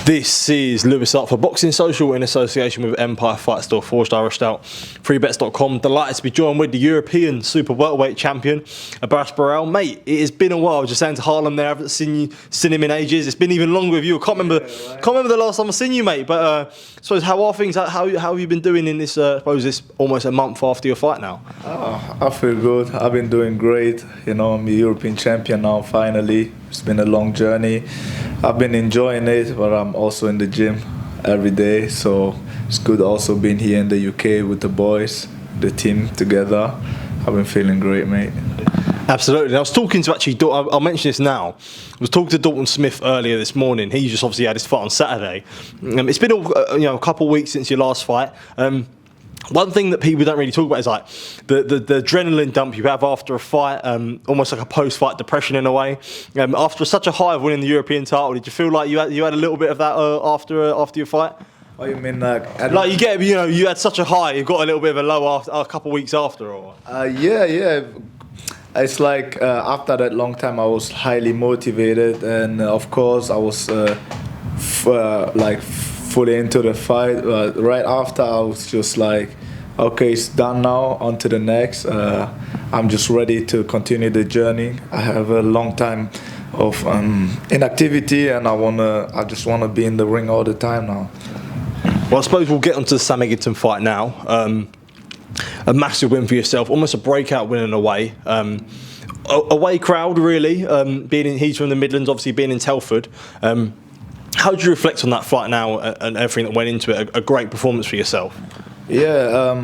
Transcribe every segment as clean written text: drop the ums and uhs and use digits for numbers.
This is Lewis Up for Boxing Social in association with Empire Fight Store, Forged Irish Stout, freebets.com. Delighted to be joined with the European super welterweight champion, Abass Baraou. Mate, it has been a while. Just saying to Harlem there, I haven't seen him in ages. It's been even longer with you. I can't remember the last time I've seen you, mate. But I suppose, how are things? How have you been doing in this, this almost a month after your fight now? Oh, I feel good. I've been doing great. You know, I'm a European champion now, finally. It's been a long journey. I've been enjoying it, but I'm also in the gym every day. So it's good also being here in the UK with the boys, the team together. I've been feeling great, mate. Absolutely. I was talking to I'll mention this now. I was talking to Dalton Smith earlier this morning. He just obviously had his fight on Saturday. It's been a couple of weeks since your last fight. One thing that people don't really talk about is like the adrenaline dump you have after a fight, almost like a post-fight depression in a way. After such a high of winning the European title, did you feel like you had a little bit of that after your fight? Oh, you mean you had such a high, you got a little bit of a low after a couple of weeks after, or? Yeah. It's like after that long time, I was highly motivated, and of course, I was fully into the fight. Right after, I was just like, okay, it's done now, on to the next. I'm just ready to continue the journey. I have a long time of inactivity, and I just wanna be in the ring all the time now. Well, I suppose we'll get onto the Sam Eggington fight now. A massive win for yourself, almost a breakout win in a way. Away crowd, really, he's from the Midlands, obviously being in Telford. How do you reflect on that fight now and everything that went into it? A great performance for yourself. Yeah,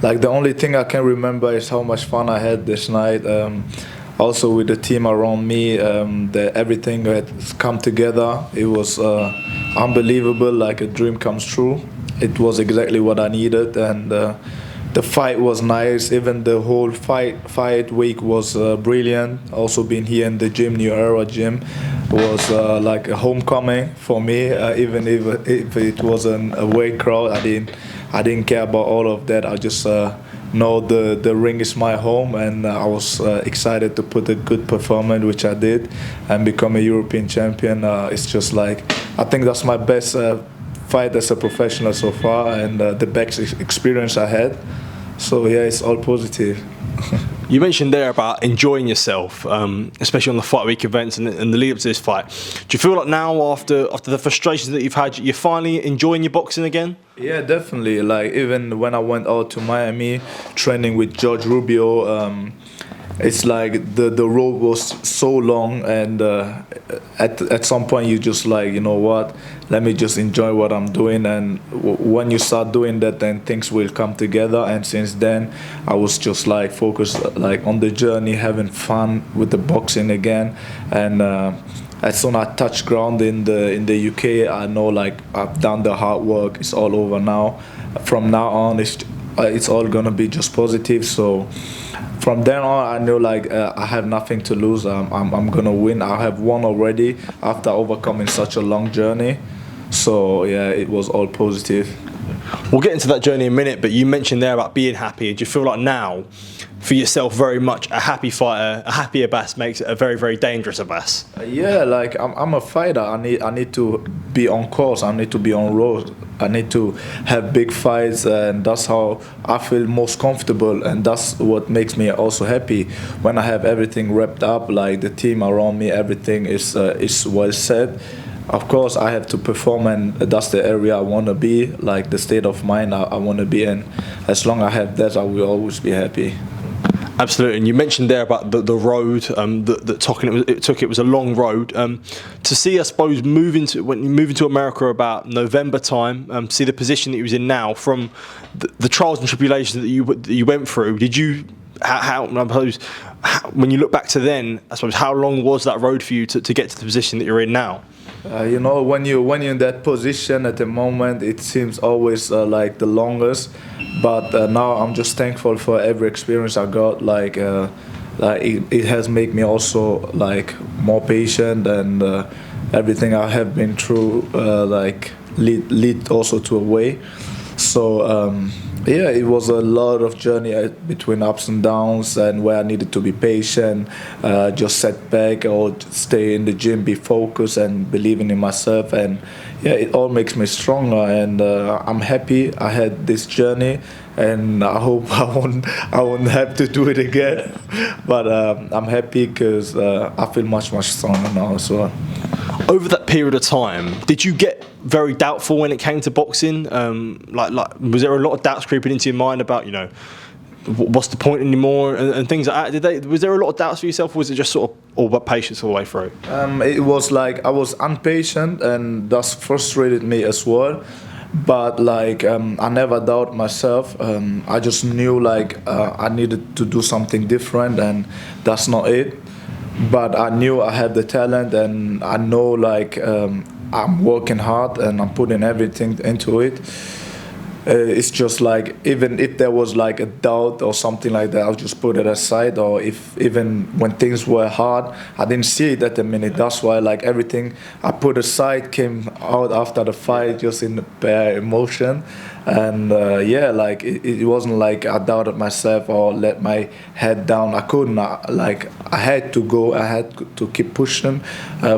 like the only thing I can remember is how much fun I had this night. Also with the team around me, everything had come together. It was unbelievable, like a dream comes true. It was exactly what I needed, and the fight was nice. Even the whole fight week was brilliant. Also being here in the gym, New Era Gym, was like a homecoming for me. Even if it was an away crowd, I didn't care about all of that. I just know the ring is my home, and I was excited to put a good performance, which I did, and become a European champion. It's just like, I think that's my best fight as a professional so far, and the best experience I had. So yeah, it's all positive. You mentioned there about enjoying yourself, especially on the fight week events and the lead up to this fight. Do you feel like now, after the frustrations that you've had, you're finally enjoying your boxing again? Yeah, definitely. Like, even when I went out to Miami training with George Rubio, it's like the road was so long, and at some point you just like, you know what, let me just enjoy what I'm doing. And when you start doing that, then things will come together. And since then, I was just like focused like on the journey, having fun with the boxing again. And as soon as I touch ground in the UK, I know like I've done the hard work. It's all over now. From now on, it's all gonna be just positive. So from then on, I know like I have nothing to lose. I'm gonna win. I have won already after overcoming such a long journey. So yeah, it was all positive. We'll get into that journey in a minute, but you mentioned there about being happy. Do you feel like now, for yourself, very much a happy fighter, a happy Abass makes it a very, very dangerous Abass? Yeah, like I'm a fighter. I need to be on course. I need to be on road. I need to have big fights, and that's how I feel most comfortable, and that's what makes me also happy when I have everything wrapped up, like the team around me, everything is well set. Of course, I have to perform, and that's the area I want to be, like the state of mind I want to be in. As long as I have that, I will always be happy. Absolutely, and you mentioned there about the road it was a long road. To see, I suppose, when you move into America about November time, see the position that you was in now, from the trials and tribulations that you went through. Did you, when you look back to then, I suppose, how long was that road for you to get to the position that you're in now? You know, when you're in that position at the moment, it seems always like the longest. But now I'm just thankful for every experience I got. Like it has made me also like more patient, and everything I have been through like lead also to a way. So Yeah, it was a lot of journey between ups and downs, and where I needed to be patient, just set back or stay in the gym, be focused and believing in myself. And yeah, it all makes me stronger. And I'm happy I had this journey, and I hope I won't have to do it again. But I'm happy because I feel much stronger now as well. Over that period of time, did you get very doubtful when it came to boxing? Like, was there a lot of doubts creeping into your mind about, you know, what's the point anymore and things like that? Was there a lot of doubts for yourself, or was it just sort of all about patience all the way through? It was like I was impatient, and that's frustrated me as well. But like I never doubt myself. I just knew like I needed to do something different, and that's not it. But I knew I had the talent, and I know like I'm working hard and I'm putting everything into it. It's just like, even if there was like a doubt or something like that, I'll just put it aside. Or if even when things were hard, I didn't see it at the minute. That's why like everything I put aside came out after the fight, just in the bare emotion. And yeah, like it wasn't like I doubted myself or let my head down. I couldn't. I had to go. I had to keep pushing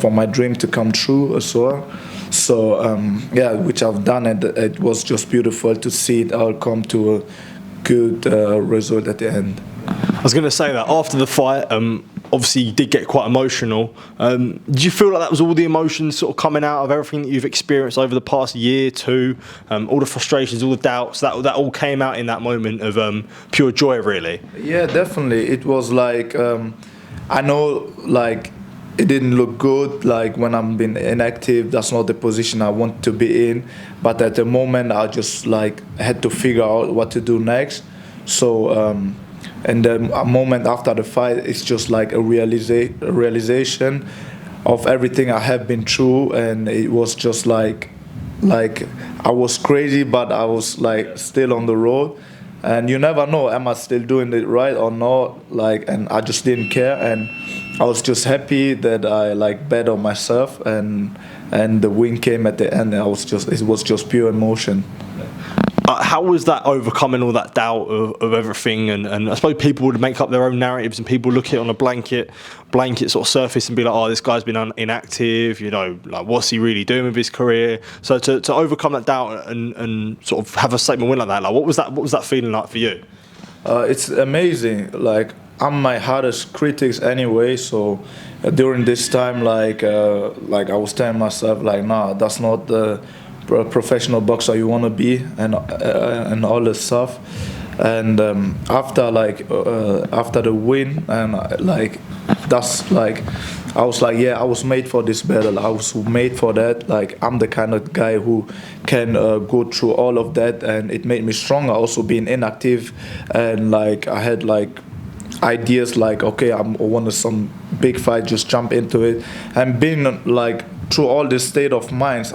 for my dream to come true as well. So yeah, which I've done, and it was just beautiful to see it all come to a good result at the end. I was going to say that after the fight, obviously you did get quite emotional. Did you feel like that was all the emotions sort of coming out of everything that you've experienced over the past year, two, all the frustrations, all the doubts, that all came out in that moment of pure joy, really? Yeah, definitely. It was like I know like it didn't look good, like when I'm being inactive. That's not the position I want to be in. But at the moment, I just like had to figure out what to do next. So and then a moment after the fight, it's just like a realization of everything I have been through. And it was just like I was crazy, but I was like still on the road. And you never know, am I still doing it right or not? Like, and I just didn't care, and I was just happy that I like bet on myself, and the win came at the end. And it was just pure emotion. How was that overcoming all that doubt of everything? And I suppose people would make up their own narratives, and people look at it on a blanket sort of surface and be like, oh, this guy's been inactive, you know, like what's he really doing with his career? So to overcome that doubt and sort of have a statement win like that, like what was that feeling like for you? It's amazing. Like, I'm my hardest critics anyway, so during this time, like I was telling myself, like, nah, that's not the professional boxer you want to be, and all this stuff. And after the win, and like that's like I was like, yeah, I was made for this battle. I was made for that. Like, I'm the kind of guy who can go through all of that, and it made me stronger. Also being inactive, and like I had like ideas like, okay, I want some big fight, just jump into it, and being like through all this state of mind,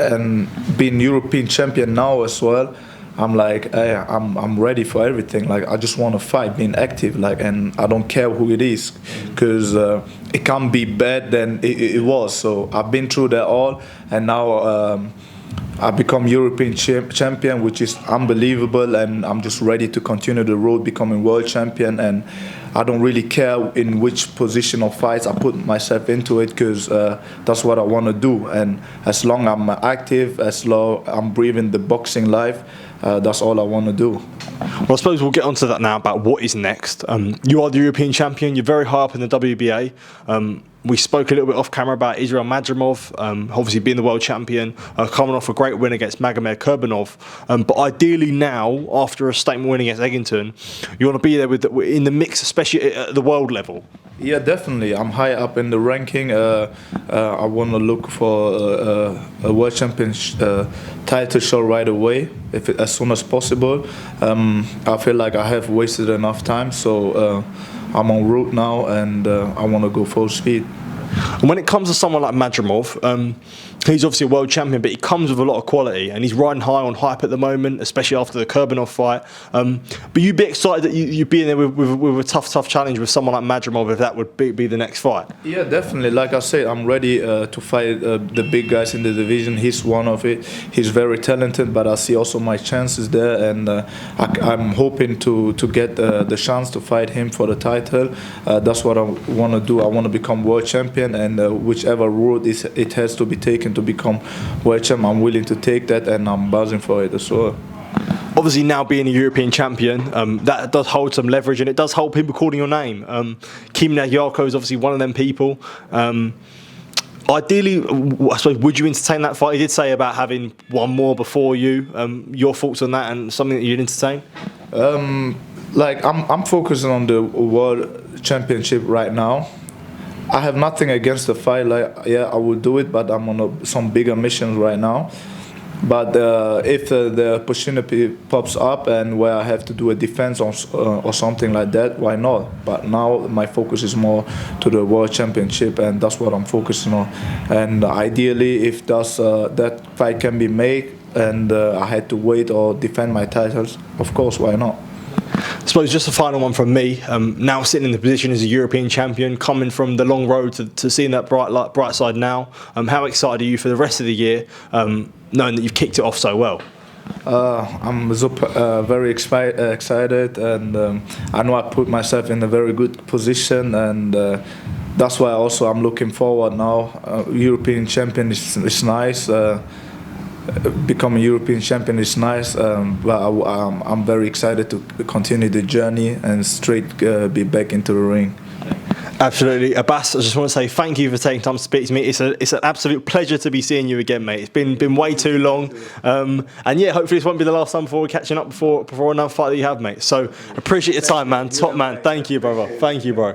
and being European champion now as well, I'm like, hey, I'm ready for everything. Like, I just want to fight, being active, like, and I don't care who it is, because it can't be bad than it was. So I've been through that all, and now I become European champion, which is unbelievable, and I'm just ready to continue the road, becoming world champion. And I don't really care in which position of fights I put myself into it, because that's what I want to do. And as long as I'm active, as long I'm breathing the boxing life, that's all I want to do. Well, I suppose we'll get onto that now about what is next. You are the European champion. You're very high up in the WBA. We spoke a little bit off camera about Israil Madrimov, obviously being the world champion, coming off a great win against Magomed Kurbanov. But ideally now, after a statement win against Eggington, you want to be there in the mix, especially at the world level. Yeah, definitely. I'm high up in the ranking. I want to look for a world champion title shot right away, as soon as possible. I feel like I have wasted enough time, so I'm en route now, and I want to go full speed. And when it comes to someone like Madrimov, he's obviously a world champion, but he comes with a lot of quality, and he's riding high on hype at the moment, especially after the Kurbanov fight. But you'd be excited that you'd be in there with a tough challenge with someone like Madrimov if that would be the next fight. Yeah, definitely. Like I said, I'm ready to fight the big guys in the division. He's one of it. He's very talented, but I see also my chances there, and I'm hoping to get the chance to fight him for the title. That's what I want to do. I want to become world champion, and whichever route it has to be taken to become world champion, I'm willing to take that, and I'm buzzing for it as well. Obviously, now being a European champion, that does hold some leverage, and it does hold people calling your name. Kim Nagyarko is obviously one of them people. Ideally, I suppose, would you entertain that fight? He did say about having one more before you. Your thoughts on that, and something that you'd entertain? Like I'm focusing on the world championship right now. I have nothing against the fight. Like, yeah, I will do it, but I'm on some bigger missions right now. But if the opportunity pops up and where I have to do a defense or something like that, why not? But now my focus is more to the world championship, and that's what I'm focusing on. And ideally, if that fight can be made and I had to wait or defend my titles, of course, why not? I suppose just a final one from me. Now sitting in the position as a European champion, coming from the long road to seeing that bright side now, how excited are you for the rest of the year, knowing that you've kicked it off so well? I'm very excited, and I know I put myself in a very good position, and that's why also I'm looking forward now. European champion is nice. Becoming European champion is nice, but I'm very excited to continue the journey and straight be back into the ring. Absolutely. Abass, I just want to say thank you for taking time to speak to me. It's an absolute pleasure to be seeing you again, mate. It's been way too long. And yeah, hopefully this won't be the last time before we're catching up before another fight that you have, mate. So appreciate your time, man. Top man. Thank you, brother. Thank you, bro.